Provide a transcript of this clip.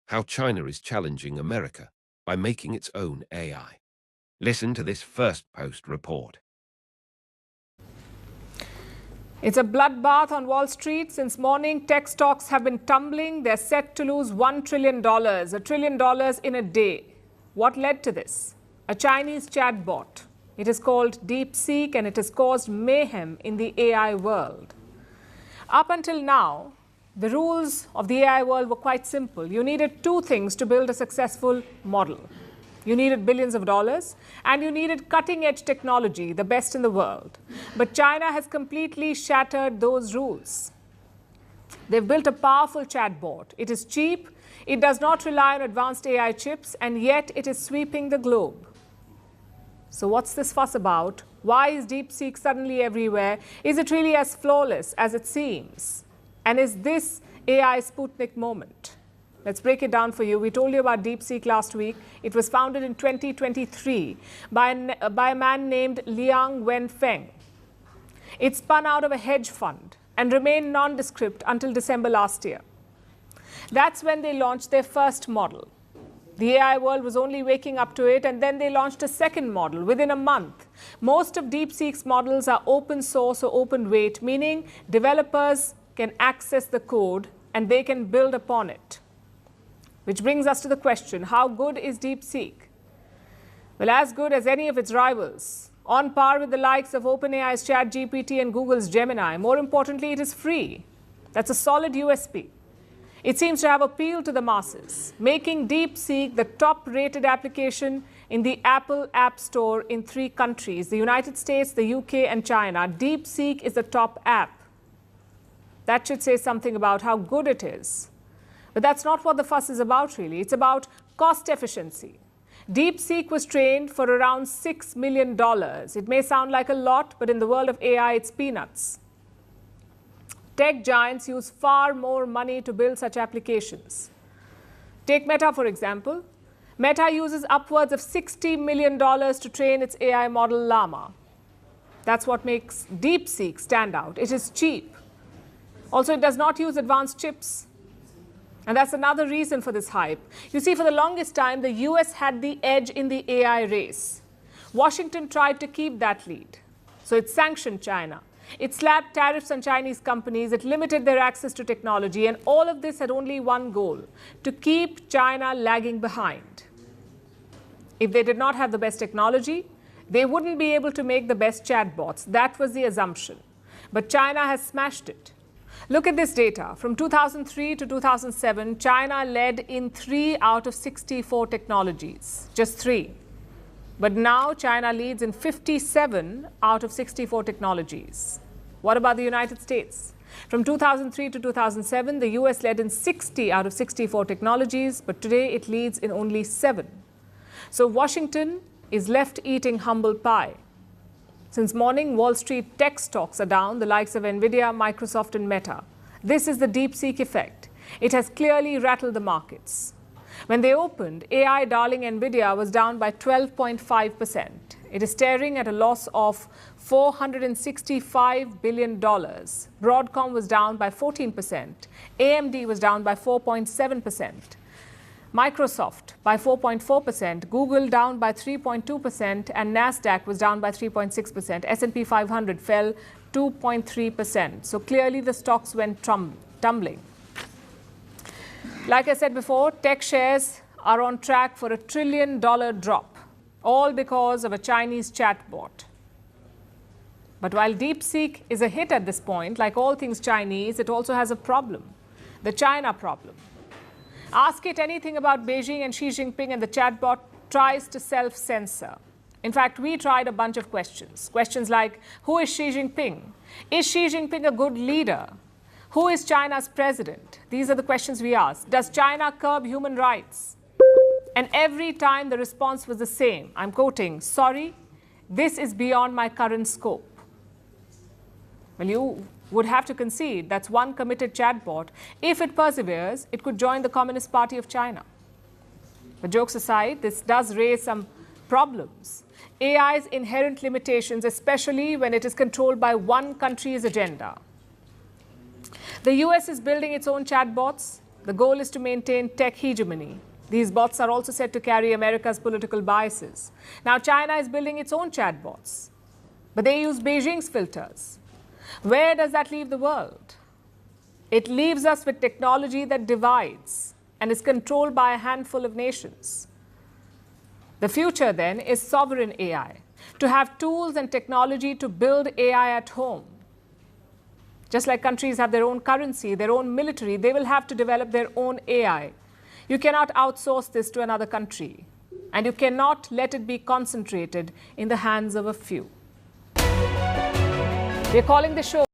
how China is challenging America by making its own AI. Listen to this First Post report. It's a bloodbath on Wall Street. Since morning, tech stocks have been tumbling. They're set to lose $1 trillion, $1 trillion in a day. What led to this? A Chinese chatbot. It is called DeepSeek, and it has caused mayhem in the AI world. Up until now, the rules of the AI world were quite simple. You needed two things to build a successful model. You needed billions of dollars, and you needed cutting-edge technology, the best in the world. But China has completely shattered those rules. They've built a powerful chatbot. It is cheap, it does not rely on advanced AI chips, and yet it is sweeping the globe. So what's this fuss about? Why is DeepSeek suddenly everywhere? Is it really as flawless as it seems? And is this AI Sputnik moment? Let's break it down for you. We told you about DeepSeek last week. It was founded in 2023 by a man named Liang Wenfeng. It spun out of a hedge fund and remained nondescript until December last year. That's when they launched their first model. The AI world was only waking up to it, and then they launched a second model within a month. Most of DeepSeek's models are open source or open weight, meaning developers can access the code and they can build upon it. Which brings us to the question, how good is DeepSeek? Well, as good as any of its rivals, on par with the likes of OpenAI's ChatGPT and Google's Gemini. More importantly, it is free. That's a solid USP. It seems to have appealed to the masses, making DeepSeek the top-rated application in the Apple App Store in 3 countries, the United States, the UK, and China. DeepSeek is the top app. That should say something about how good it is. But that's not what the fuss is about, really. It's about cost efficiency. DeepSeek was trained for around $6 million. It may sound like a lot, but in the world of AI, it's peanuts. Tech giants use far more money to build such applications. Take Meta, for example. Meta uses upwards of $60 million to train its AI model Llama. That's what makes DeepSeek stand out. It is cheap. Also, it does not use advanced chips. And that's another reason for this hype. You see, for the longest time, the US had the edge in the AI race. Washington tried to keep that lead. So it sanctioned China. It slapped tariffs on Chinese companies. It limited their access to technology. And all of this had only one goal, to keep China lagging behind. If they did not have the best technology, they wouldn't be able to make the best chatbots. That was the assumption. But China has smashed it. Look at this data. From 2003 to 2007, China led in 3 out of 64 technologies, just 3. But now China leads in 57 out of 64 technologies. What about the United States? From 2003 to 2007, the US led in 60 out of 64 technologies, but today it leads in only 7. So Washington is left eating humble pie. Since morning, Wall Street tech stocks are down, the likes of Nvidia, Microsoft, and Meta. This is the DeepSeek effect. It has clearly rattled the markets. When they opened, AI darling Nvidia was down by 12.5%. It is staring at a loss of $465 billion. Broadcom was down by 14%. AMD was down by 4.7%. Microsoft by 4.4%, Google down by 3.2%, and Nasdaq was down by 3.6%. S&P 500 fell 2.3%. So clearly the stocks went tumbling. Like I said before, tech shares are on track for a $1 trillion drop, all because of a Chinese chatbot. But while DeepSeek is a hit at this point, like all things Chinese, it also has a problem, the China problem. Ask it anything about Beijing and Xi Jinping, and the chatbot tries to self-censor. In fact, we tried a bunch of questions. Questions like, who is Xi Jinping? Is Xi Jinping a good leader? Who is China's president? These are the questions we asked. Does China curb human rights? And every time the response was the same. I'm quoting, sorry, this is beyond my current scope. Well, you would have to concede that's one committed chatbot. If it perseveres, it could join the Communist Party of China. But jokes aside, this does raise some problems. AI's inherent limitations, especially when it is controlled by one country's agenda. The US is building its own chatbots. The goal is to maintain tech hegemony. These bots are also said to carry America's political biases. Now, China is building its own chatbots, but they use Beijing's filters. Where does that leave the world? It leaves us with technology that divides and is controlled by a handful of nations. The future, then, is sovereign AI, to have tools and technology to build AI at home. Just like countries have their own currency, their own military, they will have to develop their own AI. You cannot outsource this to another country, and you cannot let it be concentrated in the hands of a few. We're calling the show